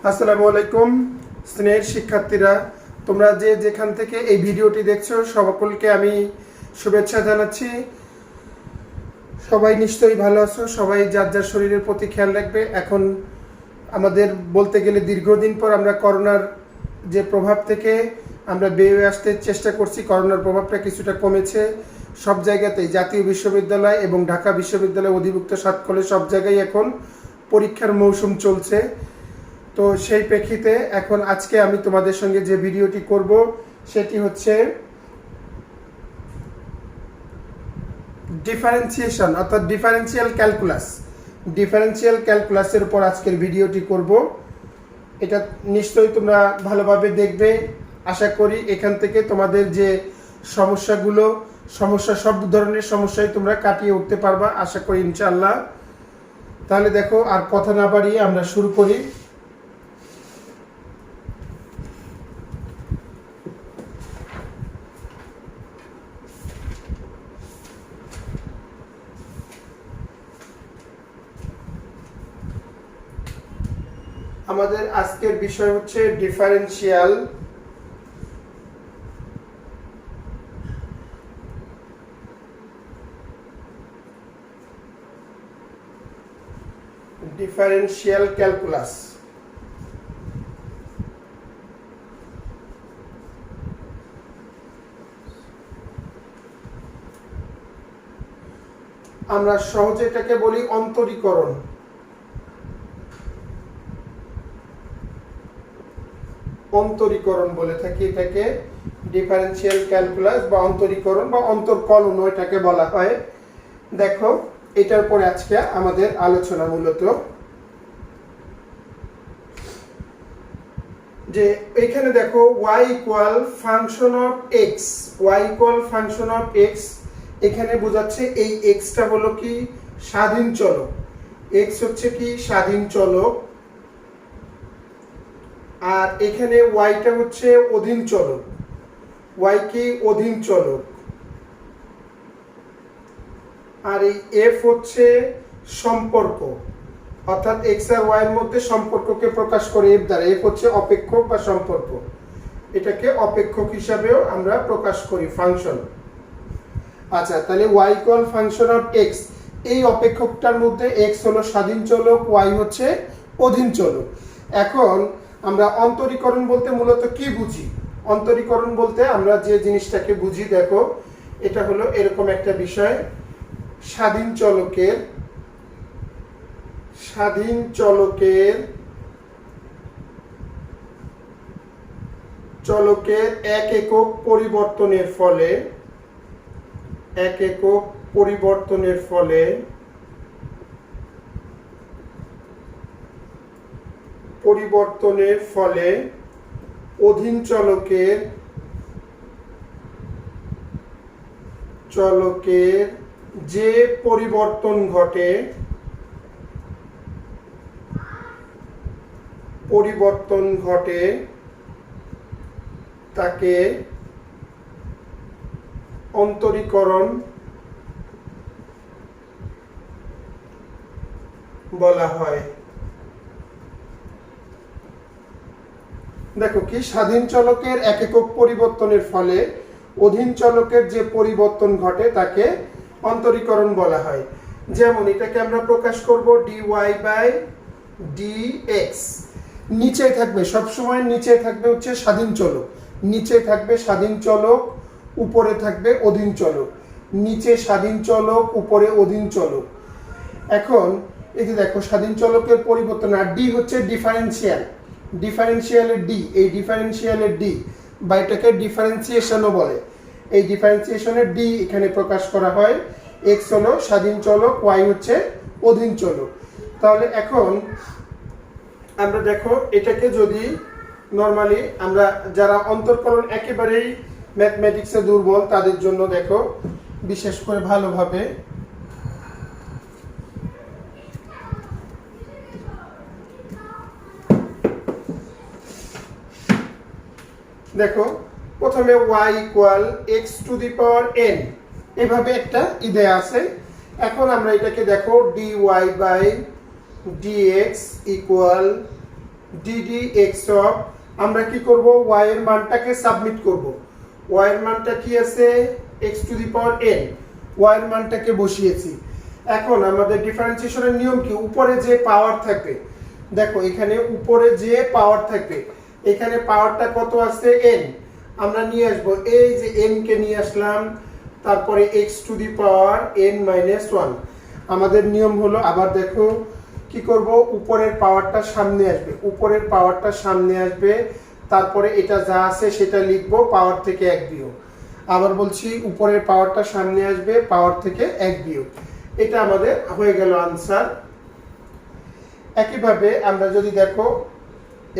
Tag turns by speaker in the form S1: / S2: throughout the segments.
S1: আসসালামু আলাইকুম স্নেহের শিক্ষার্থীরা, তোমরা যে যেখান থেকে এই ভিডিওটি দেখছো সকলকে আমি শুভেচ্ছা জানাচ্ছি। সবাই নিশ্চয়ই ভালো আছো, সবাই যার যার শরীরের প্রতি খেয়াল রাখবে। এখন আমাদের বলতে গেলে দীর্ঘদিন পর আমরা করোনার যে প্রভাব থেকে আমরা বেরিয়ে আসতে চেষ্টা করছি। করোনার প্রভাবটা কিছুটা কমেছে সব জায়গাতেই। জাতীয় বিশ্ববিদ্যালয় এবং ঢাকা বিশ্ববিদ্যালয় অধিভুক্ত 7 কলেজ সব জায়গায় এখন পরীক্ষার মৌসুম চলছে। তো সেই প্রেক্ষিতে এখন আজকে আমি তোমাদের সঙ্গে যে ভিডিওটি করব সেটি হচ্ছে ডিফারেন্সিয়েশন অর্থাৎ ডিফারেন্সিয়াল ক্যালকুলাসের উপর আজকের ভিডিওটি করব। এটা নিশ্চয়ই তোমরা ভালোভাবে দেখবে। আশা করি এখান থেকে তোমাদের যে সমস্যা সব ধরনের সমস্যাই তোমরা কাটিয়ে উঠতে পারবা, আশা করি ইনশাআল্লাহ। তাহলে দেখো, আর কথা না বাড়িয়ে আমরা শুরু করি। আমাদের আজকের বিষয় হচ্ছে ডিফারেন্সিয়াল ক্যালকুলাস। আমরা সহজে এটাকে বলি অন্তরীকরণ। বলে থাকি এটাকে ডিফারেন্সিয়াল ক্যালকুলাস বা অন্তরীকরণ বা অন্তর্কলন এটাকে বলা হয়। দেখো, এটার পরে আজকে আমাদের আলোচনা মূলত যে এখানে দেখো y equal function of x, এখানে বোঝাচ্ছে এই x টা হলো কি স্বাধীন চলক। x হচ্ছে কি স্বাধীন চলক, আর এখানে y টা হচ্ছে অধীন চলক। y কি অধীন চলক, আর এই f হচ্ছে সম্পর্ক, অর্থাৎ x আর y এর মধ্যে সম্পর্ককে প্রকাশ করে f দ্বারা। f হচ্ছে অপেক্ষক বা সম্পর্ক, এটাকে অপেক্ষক হিসাবেও আমরা প্রকাশ করি ফাংশন। আচ্ছা, তাহলে y equal function of x, এই অপেক্ষকটার মধ্যে x হলো স্বাধীন চলক, y হচ্ছে অধীন চলক। এখন আমরা অন্তরীকরণ বলতে মূলত কি বুঝি? অন্তরীকরণ বলতে আমরা যে জিনিসটাকে বুঝি, দেখো এটা হলো এরকম একটা বিষয়। স্বাধীন চলকের এক একক পরিবর্তনের ফলে অধীন চলকের যে পরিবর্তন ঘটে তাকে অন্তরীকরণ বলা হয়। দেখো কি, স্বাধীন চলকের এক একক পরিবর্তনের ফলে অধীন চলকের যে পরিবর্তন ঘটে তাকে অন্তরীকরণ বলা হয়। যেমন এটাকে আমরা প্রকাশ করব dy বাই dx। নিচে থাকবে, সবসময় নিচে থাকবে হচ্ছে স্বাধীন চলক, নিচে থাকবে স্বাধীন চলক, উপরে থাকবে অধীন চলক। নিচে স্বাধীন চলক, উপরে অধীন চলক। এখন এই যে দেখো, স্বাধীন চলকের পরিবর্তন, আর ডি হচ্ছে ডিফারেন্সিয়ালের ডি, এই ডিফারেন্সিয়ালের ডি বা এটাকে ডিফারেন্সিয়েশনও বলে। এই ডিফারেন্সিয়েশনের ডি এখানে প্রকাশ করা হয়। এক্স হলো স্বাধীন চলক, ওয়াই হচ্ছে অধীন চলক। তাহলে এখন আমরা দেখো এটাকে যদি নর্মালি আমরা যারা অন্তর্কলন একেবারেই ম্যাথমেটিক্সে দুর্বল তাদের জন্য দেখো বিশেষ করে ভালোভাবে দেখো, প্রথমে y equal x to the power n, এভাবে একটা দেয়া আছে। এখন আমরা এটাকে দেখো dy by dx equal d d x of, আমরা কি করব y এর মানটাকে সাবমিট করব। y এর মানটা কি আছে x to the power n, y এর মানটাকে বসিয়েছি। এখন আমাদের ডিফারেন্সিয়েশনের নিয়ম কি, উপরে যে পাওয়ার থাকবে, দেখো এখানে উপরে যে পাওয়ার থাকবে, এখানে পাওয়ারটা কত আছে n, আমরা নিয়ে আসবো এই যে n কে নিয়ে আসলাম, তারপরে x to the power n minus 1। আমাদের নিয়ম হলো, আবার দেখো কি করব, উপরের পাওয়ারটা সামনে আসবে, উপরের পাওয়ারটা সামনে আসবে, তারপরে এটা যা আছে সেটা লিখবো, পাওয়ার থেকে 1 বিয়োগ। আবার বলছি উপরের পাওয়ারটা সামনে আসবে, পাওয়ার থেকে 1 বিয়োগ। এটা আমাদের হয়ে গেল আনসার। একইভাবে আমরা যদি দেখো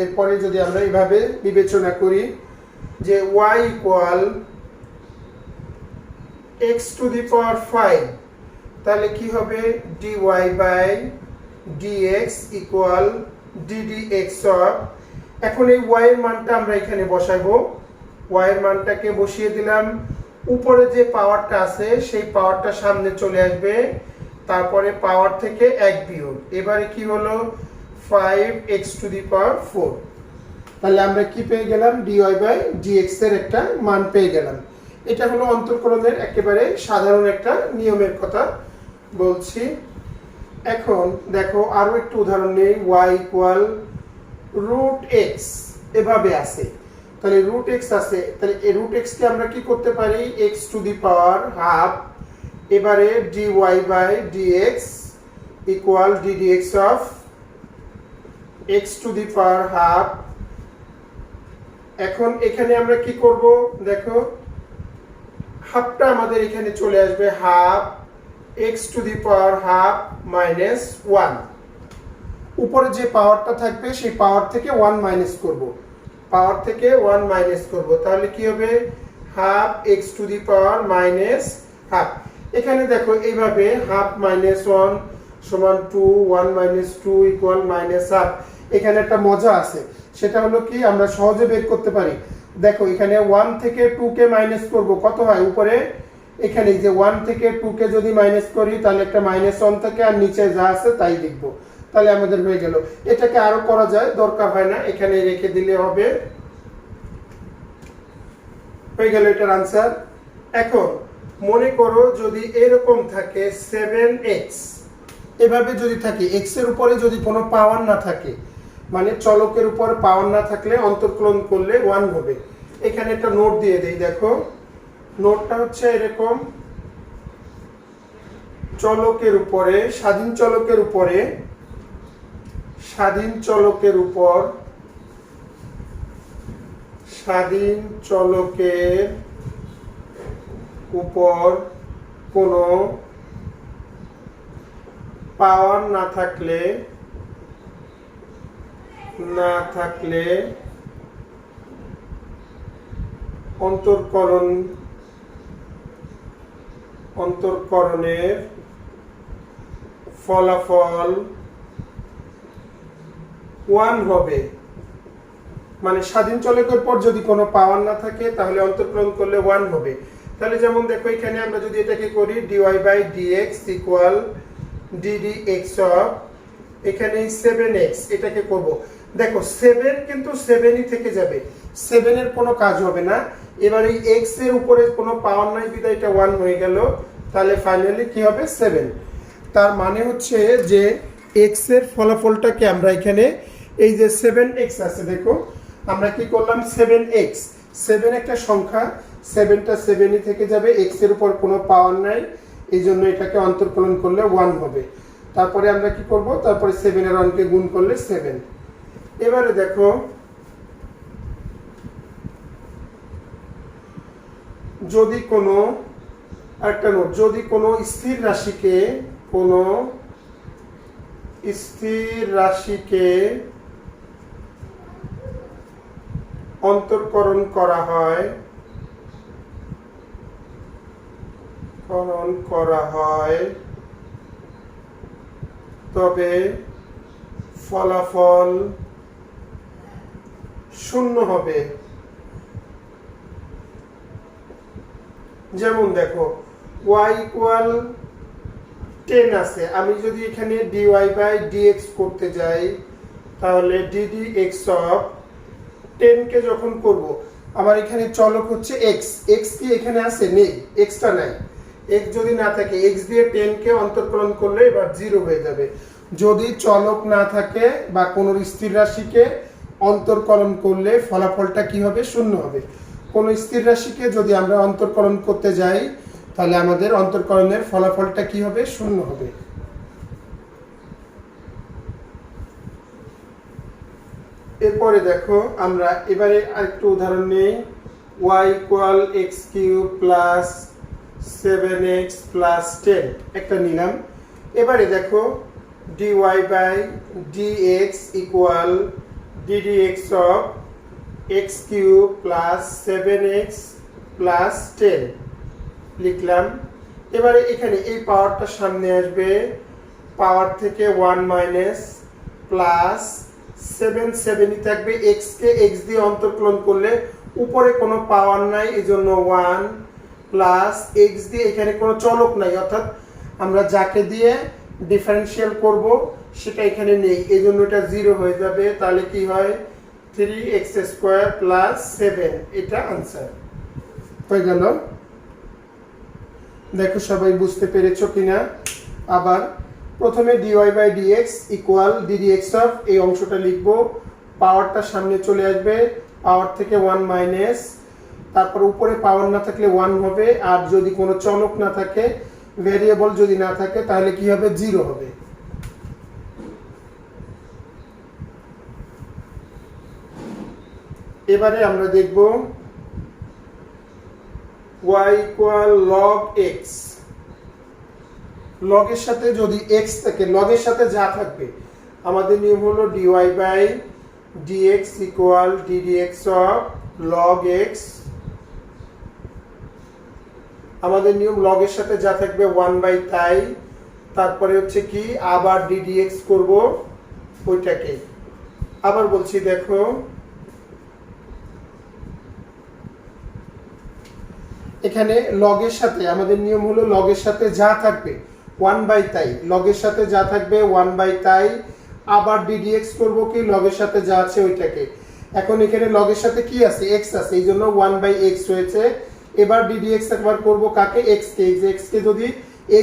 S1: এরপরে যদি আমরা এইভাবে বিবেচনা করি যে y equal x to the power 5, তাহলে কি হবে dy by dx equal ddx of, এখন এই y এর মানটা আমরা এখানে বসাবো, y এর মানটাকে বসিয়ে দিলাম, উপরে যে পাওয়ারটা আছে সেই পাওয়ারটা সামনে চলে আসবে, তারপরে পাওয়ার থেকে 1 বিয়োগ, এবারে কি হলো 5x টু দি পাওয়ার 4। তাহলে আমরা কি পেয়ে গেলাম, dy বাই dx এর একটা মান পেয়ে গেলাম। এটা হলো অন্তরকরণের একেবারে সাধারণ একটা নিয়মের কথা বলছি। এখন দেখো আরো একটু উদাহরণ নেই, y ইকুয়াল রুট এক্স এভাবে আছে, তাহলে রুট এক্স আছে, তাহলে এই রুট এক্স কে আমরা কি করতে পারি, x to the power half, এবারে dy by dx equal ddx of x to the power half. এখন এখানে আমরা কি করব, দেখো হাফটা আমাদের এখানে চলে আসবে, half x to the power half minus 1, উপরে যে পাওয়ারটা থাকবে সেই পাওয়ার থেকে 1 মাইনাস করব, পাওয়ার থেকে 1 মাইনাস করব, তাহলে কি হবে half x to the power minus half. এখানে দেখো এইভাবে হাফ মাইনাস 1 সমান 2, 1 মাইনাস 2 ইকুয়াল মাইনাস হাফ। এখানে একটা মজা আছে, সেটা হলো কি আমরা সহজে বের করতে পারি। দেখো এখানে 1 থেকে 2 কে মাইনাস করব, কত হয় উপরে, এখানে যে 1 থেকে 2 কে যদি মাইনাস করি তাহলে একটা মাইনাস 1 থাকে, আর নিচে যা আছে তাই লিখবো, তাহলে আমাদের হয়ে গেল। এটাকে আরো করা যায়, দরকার হয় না, এখানে রেখে দিলে হবে, হয়ে গেল এটার আনসার। এখন মনে করো যদি এরকম থাকে 7x, এভাবে যদি থাকে, x এর উপরে যদি কোনো পাওয়ার না থাকে, মানে চলকের উপর পাওয়ার না থাকলে অন্তর্কলন করলে 1 হবে। এখানে একটা নোট দিয়ে দেই, দেখো নোটটা হচ্ছে এরকম, চলকের উপরে, স্বাধীন চলকের উপরে, স্বাধীন চলকের উপর, স্বাধীন চলকের উপর কোনো পাওয়ার না থাকলে অন্তর্করণের ফলাফল 1 হবে। মানে স্বাধীন চলকের পর যদি কোনো পাওয়ার না থাকে তাহলে অন্তর্কলন করলে 1 হবে। তাহলে যেমন দেখো এখানে আমরা যদি এটাকে করি dy by dx equal ddx of, এখানে 7x, এটাকে করব, দেখো 7 কিন্তু 7ই থেকে যাবে, 7 এর কোনো কাজ হবে না। এবার এই x এর উপরে কোনো পাওয়ার নাই বিধায় এটা 1 হয়ে গেল, তাহলে ফাইনালি কি হবে 7। তার মানে হচ্ছে যে x এর ফলাফলটাকে আমরা এখানে এই যে 7x আছে, দেখো আমরা কি করলাম 7x, 7 একটা সংখ্যা, 7টা 7ই থেকে যাবে, x এর উপর কোনো পাওয়ার নাই, এই জন্য এটাকে অন্তর্কলন করলে 1 হবে। তারপরে আমরা কি করব, তারপরে 7 এর 1 কে গুণ করলে 7। এবারে দেখো যদি কোনো একটা নোট, যদি কোনো স্থির রাশিকে অন্তর্করণ করা হয় তবে ফলাফল 0 হবে। যেমন দেখো y ইকুয়াল 10 আছে, আমি যদি এখানে dy বাই dx করতে যাই তাহলে ডিডি এক্স অফ 10 কে যখন করব, আমার এখানে চলক হচ্ছে এক্স, এক্স কি এখানে আছে? নেই, এক্সটা নাই। এক্স যদি না থাকে, এক্স দিয়ে 10 কে অন্তর্কলন করলে এবার 0 হয়ে যাবে। যদি চলক না থাকে বা কোনো স্থির রাশিকে অন্তর্কলন করলে ফলাফলটা কি হবে? 0 হবে। কোনো স্থির রাশিকে যদি আমরা অন্তর্কলন করতে যাই, তাহলে আমাদের অন্তর্কলনের ফলাফলটা কি হবে? 0 হবে। এরপরে দেখো, আমরা এবারে আরেকটু উদাহরণ নেই। y equal x cube plus 7x plus 10 একটা নিলাম। এবারে দেখো dy by dx equal ddx of x cube plus 7x plus 10 লিখলাম। এবারে এখানে এই পাওয়ারটা সামনে আসবে, পাওয়ার থেকে 1 মাইনাস প্লাস 7 থাকবে। এক্স কে এক্স দিয়ে অন্তর্কলন করলে উপরে কোনো পাওয়ার নাই, এই জন্য 1 প্লাস এক্স দিয়ে এখানে কোনো চলক নাই, অর্থাৎ আমরা যাকে দিয়ে ডিফারেন্সিয়াল করব সেটা এখানে নেই, এই জন্য এটা 0 হয়ে যাবে। তাহলে কি হয়? 3x স্কোয়ার প্লাস 7, এটা আনসার হয়ে গেল। দেখো সবাই বুঝতে পেরেছো কিনা? আবার প্রথমে dy by dx equal ddx of, এই অংশটা লিখব, পাওয়ারটা সামনে চলে আসবে, পাওয়ার থেকে 1 মাইনাস, তারপর উপরে পাওয়ার না থাকলে 1 হবে, আর যদি কোনো চলক না থাকে, ভেরিয়েবল যদি না থাকে, তাহলে কি হবে? 0 হবে। এবারে আমরা দেখব y ইকুয়াল log x, লগের সাথে যদি x থাকে, লগের সাথে যা থাকবে, আমাদের নিয়ম হলো dy by dx equal ddx of log x। আমাদের নিয়ম লগের সাথে যা থাকবে 1 বাই তাই, তারপরে হচ্ছে কি আবার ddx করব ওইটাকে। আবার বলছি দেখো, এখানে লগের সাথে আমাদের নিয়ম হলো লগের সাথে যা থাকবে 1 বাই তাই, লগের সাথে যা থাকবে 1 বাই তাই, আবার ddx করব কি লগের সাথে যা আছে ওইটাকে। এখন এখানে লগের সাথে কি আছে? x আছে, এই জন্য 1 বাই x হয়েছে। এবার ddx একবার করব কাকে? x কে। x কে যদি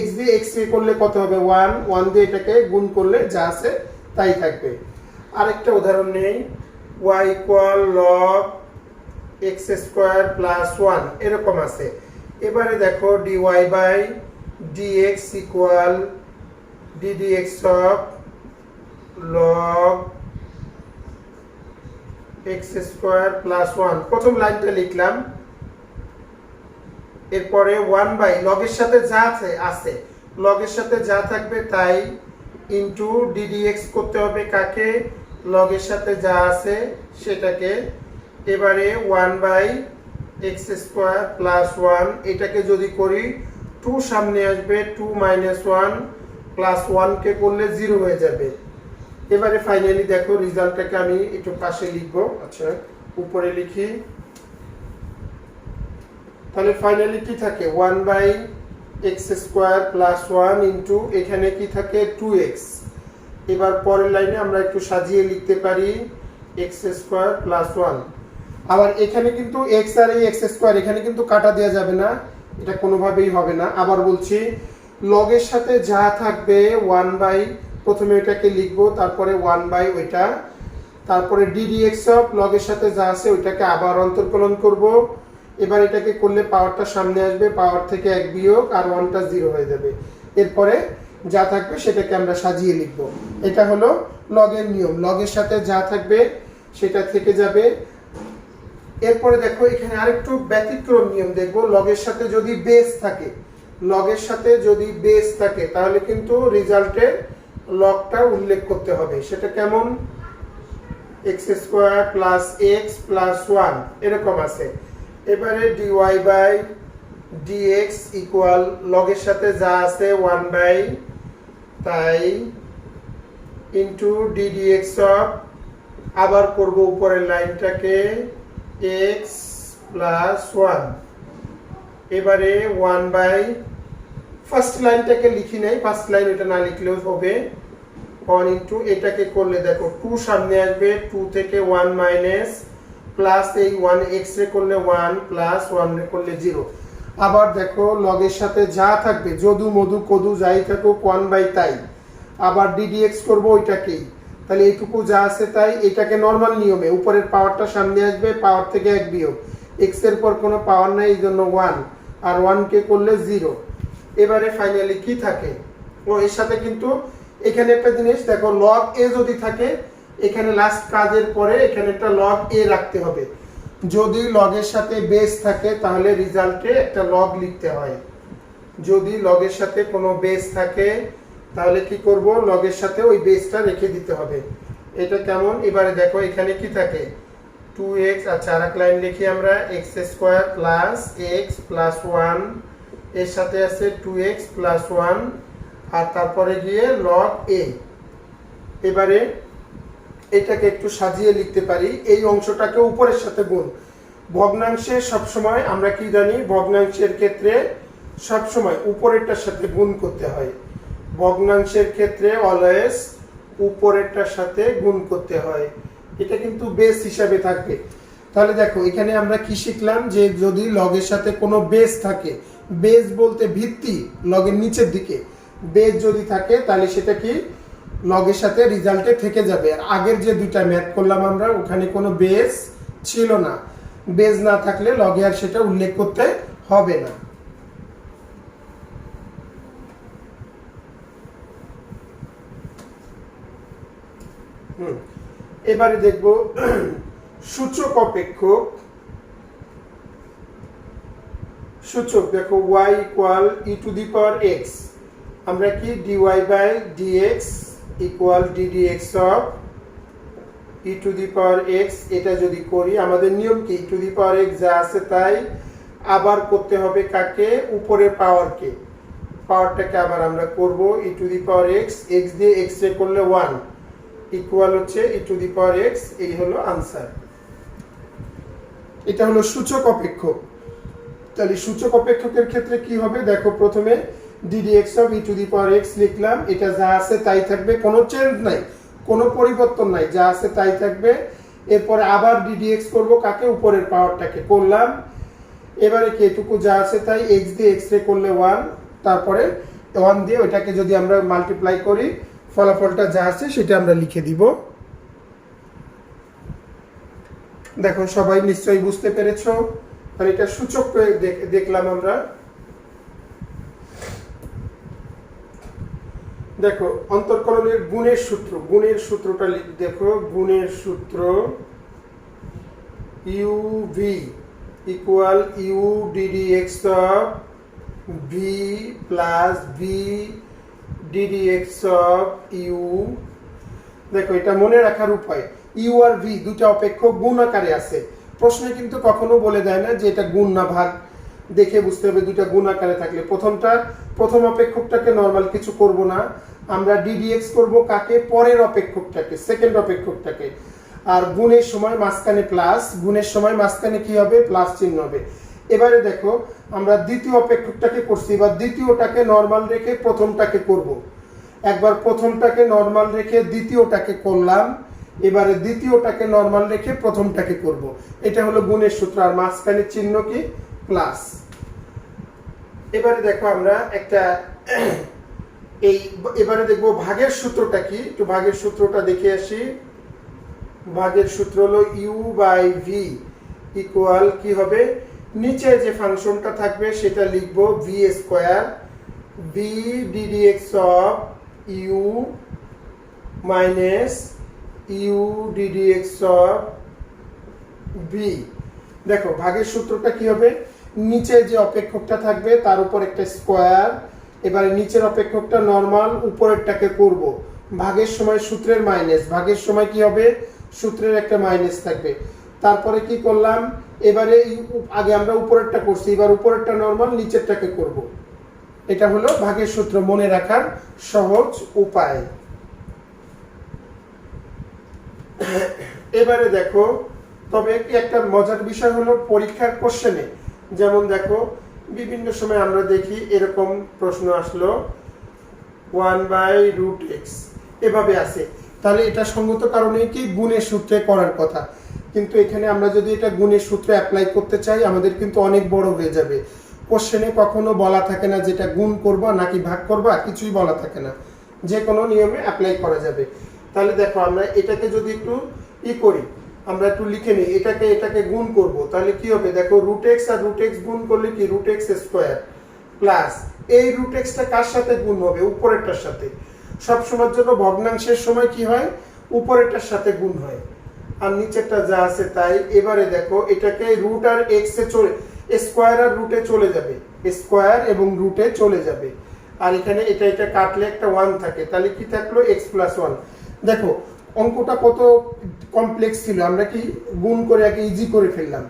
S1: x দিয়ে x কে করলে কত হবে? 1, 1 দিয়ে এটাকে গুণ করলে যা আছে তাই থাকবে। আরেকটা উদাহরণ নেই, y equal log x square plus 1 এরকম আছে। এবারে দেখো dy by dx equal ddx of log x square plus 1, প্রথম লাইনটা লিখলাম। এরপরে 1 বাই লগের সাথে যা আছে, লগের সাথে যা থাকবে তাই, ইনটু ddx করতে হবে কাকে? লগের সাথে যা আছে সেটাকে। এবারে 1 বাই এক্স স্কোয়ার প্লাস 1, এটাকে যদি করি 2 সামনে আসবে, 2 মাইনাস 1 প্লাস 1 কে করলে 0 হয়ে যাবে। এবারে ফাইনালি দেখো রেজাল্টটাকে আমি একটু পাশে লিখবো, আচ্ছা উপরে লিখি। তাহলে ফাইনালি কি থাকে? 1 by x square plus 1 into এখানে কি থাকে? 2x। এবার পরের লাইনে আমরা একটু সাজিয়ে লিখতে পারি এক্স স্কোয়ার প্লাস 1। আবার এখানে কিন্তু x আর এই এক্স স্কোয়ার এখানে কিন্তু কাটা দেওয়া যাবে না, এটা কোনোভাবেই হবে না। আবার বলছি, লগের সাথে যা থাকবে 1 বাই, প্রথমে এটাকে লিখবো, তারপরে 1 বাই ওইটা, তারপরে ddx অফ লগের সাথে যা আছে ওইটাকে আবার অন্তর্কলন করব। এবার এটাকে করলে পাওয়ারটা সামনে আসবে, পাওয়ার থেকে 1 বিয়োগ, আর 1টা 0 হয়ে যাবে। এরপরে যা থাকবে সেটাকে আমরা সাজিয়ে লিখব। এটা হলো লগের নিয়ম, লগের সাথে যা থাকবে সেটা থেকে যাবে। এরপরে দেখো এখানে আরেকটু ব্যতিক্রম নিয়ম দেখব। লগের সাথে যদি বেস থাকে, লগের সাথে যদি বেস থাকে তাহলে কিন্তু রেজাল্টে লগটা উল্লেখ করতে হবে। সেটা কেমন? X square plus x plus 1 এরকম আছে। এবারে dy বাই dx ইকুয়াল লগের সাথে যা আছে 1 বাই তাই ইন্টু ddx অফ, আবার করব উপরের লাইনটাকে x প্লাস 1। এবারে 1 বাই, ফার্স্ট লাইনটাকে লিখি নাই, ফার্স্ট লাইন এটা না লিখলেও হবে, 1 ইন্টু এটাকে করলে দেখো 2 সামনে আসবে, 2 থেকে 1 মাইনাস প্লাস এই 1 এক্স রে করলে 1 প্লাস 1 রে করলে 0। আবার দেখো লগের সাথে যা থাকবে যদু মধু কদু যাই থাকুক 1 বাই তাই, আবার ডিডিএক্স করবো ওইটাকেই, তাহলে এইটুকু যা আছে তাই। এটাকে নর্মাল নিয়মে উপরের পাওয়ারটা সামনে আসবে, পাওয়ার থেকে 1 বিয়োগ, এক্স এর পর কোনো পাওয়ার নাই এই জন্য 1, আর 1 কে করলে 0। এবারে ফাইনালি কি থাকে, ও এর সাথে কিন্তু এখানে একটা জিনিস দেখো, লগ এ যদি থাকে এখানে লাস্ট কাজের পরে এখানে একটা লগ এ রাখতে হবে। যদি লগের সাথে বেস থাকে তাহলে রেজাল্টে একটা লগ লিখতে হয়। যদি লগের সাথে কোনো বেস থাকে তাহলে কি করব, লগের সাথে ওই বেসটা রেখে দিতে হবে। এটা কেমন, এবারে দেখো এখানে কি থাকে 2x, আচ্ছা আর এক লাইন লিখি আমরা, x square plus x plus 1, এর সাথে আছে 2x প্লাস 1, আর তারপরে গিয়ে লগ a। এবারে এটাকে একটু সাজিয়ে লিখতে পারি, এই অংশটাকে উপরের সাথে গুণ। ভগ্নাংশে সবসময় আমরা কি জানি, ভগ্নাংশের ক্ষেত্রে সবসময় উপরেরটার সাথে গুণ করতে হয়। ভগ্নাংশের ক্ষেত্রে অলওয়েজ উপরেরটার সাথে গুণ করতে হয়, এটা কিন্তু বেস হিসাবে থাকবে। তাহলে দেখো এখানে আমরা কি শিখলাম, যে যদি লগের সাথে কোনো বেস থাকে, বেস বলতে ভিত্তি লগের নিচের দিকে, বেস যদি থাকে তাহলে সেটা কি লগের সাথে রেজাল্টে থেকে যাবে। আর আগের যে দুইটা ম্যাথ করলাম আমরা ওখানে কোনো বেস ছিল না, বেস না থাকলে লগে আর সেটা উল্লেখ করতে হবে না। এবারে দেখব সূচক অপেক্ষক। সূচক দেখো y equal e to the power x, আমরা কি dy by dx equal ddx of e to the power x, এটা যদি করি আমাদের নিয়ম কি e to the power x যা আছে তাই, আবার করতে হবে কাকে, উপরের পাওয়ারকে, পাওয়ারটাকে আবার আমরা করব e to the power x, x দিয়ে x রে করলে 1 ইকুয়াল হচ্ছে e to the power x, এই হলো আনসার। এটা হলো সূচক অপেক্ষক। তাহলে সূচক অপেক্ষকের ক্ষেত্রে কি হবে দেখো, প্রথমে ddx of e to the power x লিখলাম, এটা যা আছে তাই থাকবে, কোনো চেঞ্জ নাই, কোনো পরিবর্তন নাই, যা আছে তাই থাকবে। এরপরে আবার ddx করব কাকে, উপরের পাওয়ারটাকে করলাম। এবারে কি এটুকু যা আছে তাই, x দিয়ে x রে করলে 1, তারপরে 1 দিয়ে ওইটাকে যদি আমরা মাল্টিপ্লাই করি ফলাফলটা যা আছে সেটা আমরা লিখে দিব। দেখো সবাই নিশ্চয়ই বুঝতে পেরেছো। তাহলে এটা সূচক দেখলাম আমরা। দেখো অন্তরকলনের গুণের সূত্র, গুণের সূত্রটা দেখো, গুণের সূত্র uv equal u ddx of v plus v ddx of u। দেখো এটা মনে রাখার উপায়, u আর v দুটো অপেক্ষক গুণ আকারে আছে। প্রশ্নে কিন্তু কখনো বলে দেয় না যে এটা গুণ না ভাগ, দেখে বুঝতে হবে দুটো গুণ আকারে থাকলে। প্রথম অপেক্ষকটাকে নরমাল কিছু করব না, আমরা ddx করব কাকে, পরের অপেক্ষকটাকে, সেকেন্ড অপেক্ষকটাকে। আর গুণের সময় মাঝখানে প্লাস, গুণের সময় মাঝখানে কি হবে, প্লাস চিহ্ন হবে। এবারে দেখো আমরা দ্বিতীয় অপেক্ষকটাকে করছি, এবার দ্বিতীয়টাকে নরমাল রেখে প্রথমটাকে করব। একবার প্রথমটাকে নরমাল রেখে দ্বিতীয়টাকে করলাম, এবারে দ্বিতীয়টাকে নরমাল রেখে প্রথমটাকে করব। এটা হলো গুণের সূত্র, আর মাঝখানে চিহ্ন কি, প্লাস। এবারে দেখো আমরা একটা এবারে দেখবো ভাগের সূত্রটা কি, একটু ভাগের সূত্রটা দেখে আসি। ভাগের সূত্র হলো u বাই v ইকুয়াল কি হবে, নিচে যে ফাংশনটা থাকবে সেটা লিখবো v square v ddx of u minus u ddx of v। দেখো ভাগের সূত্রটা কি হবে, নিচে যে অপেক্ষকটা থাকবে তার উপর একটা স্কয়ার, এবারে নিচের অপেক্ষকটা নরমাল, উপরেরটাকে করব। ভাগের সময় সূত্রের মাইনাস, ভাগের সময় কি হবে, সূত্রের একটা মাইনাস থাকবে। তারপরে কি করলাম, এবারে আগে আমরা উপরেরটা করছি, এবার উপরেরটা নরমাল, নিচেরটাকে করব। এটা হলো ভাগের সূত্র, মনে রাখার সহজ উপায়। এবারে দেখো, তবে কি একটা মজার বিষয় হলো পরীক্ষার কোশ্চেনে, যেমন দেখো বিভিন্ন সময় আমরা দেখি এরকম প্রশ্ন আসলো 1/√x, এভাবে আছে, তাহলে এটা সঙ্গত কারণে কি গুণের সূত্রে করার কথা। কিন্তু এখানে আমরা যদি এটা গুণের সূত্রে অ্যাপ্লাই করতে চাই আমাদের কিন্তু অনেক বড় হয়ে যাবে। কোশ্চেনে কখনো বলা থাকে না যেটা গুণ করবা নাকি ভাগ করবা, কিছুই বলা থাকে না, যে কোনো নিয়মে অ্যাপ্লাই করা যাবে। তাহলে দেখো আমরা এটাকে যদি একটু করি, আমরা একটু লিখে নিই, এটাকে গুণ করব, তাহলে কি হবে দেখো রুট এক্স আর রুট এক্স গুণ করলে কি রুট এক্স স্কোয়ার প্লাস এই রুট এক্সটা কার সাথে গুণ হবে, উপরেরটার সাথে। সবসময়ের জন্য ভগ্নাংশের সময় কি হয়, উপরেরটার সাথে গুণ হয়, আর নিচেরটা যা আছে তাই। এবারে দেখো এটাকে রুট আর এক্স এ চলে, স্কোয়ার আর রুটে চলে যাবে, স্কোয়ার এবং রুটে চলে যাবে, আর এখানে এটা কাটলে একটা 1 থাকে, তাহলে কি থাকলো এক্স প্লাস 1। দেখো অঙ্কটা কত কমপ্লেক্স ছিল, আমরা কি গুণ করে আগে ইজি করে ফেললাম।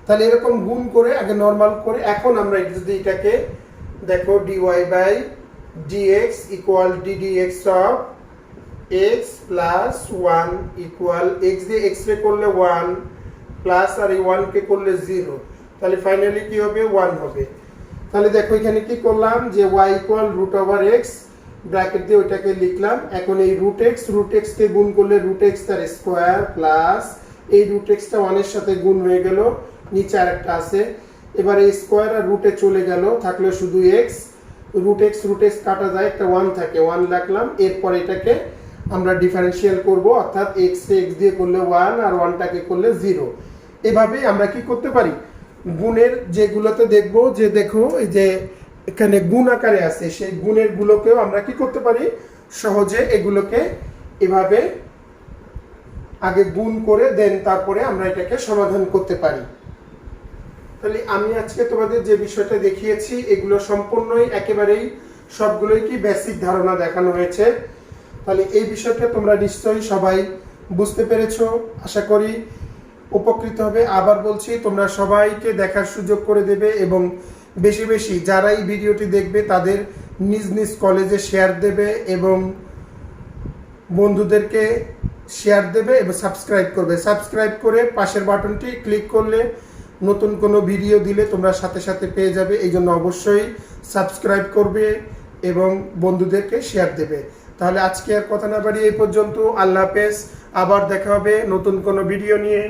S1: তাহলে এরকম গুণ করে আগে নর্মাল করে, এখন আমরা যদি এটাকে দেখো d y by d x equal d d x of x plus 1 equal x দিয়ে এক্স রে করলে 1 প্লাস আর এই 1 কে করলে 0, তাহলে ফাইনালি কি হবে 1 হবে। তাহলে দেখো এখানে কি করলাম যে y equal root over x, bracket দিয়ে ওইটাকে লিখলাম। এখন এই রুট এক্স কে গুণ করলে রুট এক্স তার স্কোয়ার প্লাস এই রুট এক্সটা 1 এর সাথে গুণ হয়ে গেল, নিচে আরেকটা আছে। এবার এই স্কোয়ার আর রুটে চলে গেল, থাকলো শুধু এক্স, রুট এক্স কাটা যায়, একটা 1 থাকে, 1 রাখলাম। এরপর এটাকে আমরা ডিফারেন্সিয়াল করব, অর্থাৎ এক্স কে এক্স দিয়ে করলে 1 আর 1টাকে করলে 0। এভাবে আমরা কি করতে পারি, গুণের যেগুলোতে দেখবো যে দেখো এই যে এখানে গুণ আকারে আছে, সেই গুণের গুলোকেও আমরা কি করতে পারি, সহজে এগুলোকে এভাবে আগে গুণ করে দেন তারপরে আমরা এটাকে সমাধান করতে পারি। তাহলে আমি আজকে তোমাদের যে বিষয়টা দেখিয়েছি এগুলো সম্পূর্ণই একেবারেই সবগুলোই কি বেসিক ধারণা দেখানো হয়েছে। তাহলে এই বিষয়টা তোমরা নিশ্চয়ই সবাই বুঝতে পেরেছো, আশা করি উপকৃত হবে। আবার বলছি তোমরা সবাইকে দেখার সুযোগ করে দেবে এবং বেশি বেশি যারা এই ভিডিওটি দেখবে তাদের নিজ নিজ কলেজে শেয়ার দেবে এবং বন্ধুদেরকে শেয়ার দেবে এবং সাবস্ক্রাইব করবে। সাবস্ক্রাইব করে পাশের বাটনটি ক্লিক করলে নতুন কোনো ভিডিও দিলে তোমরা সাথে সাথে পেয়ে যাবে। এই জন্য অবশ্যই সাবস্ক্রাইব করবে এবং বন্ধুদেরকে শেয়ার দেবে। তাহলে আজকে আর কথা না বাড়িয়ে এই পর্যন্ত, আল্লাহ হাফেজ, আবার দেখা হবে নতুন কোনো ভিডিও নিয়ে।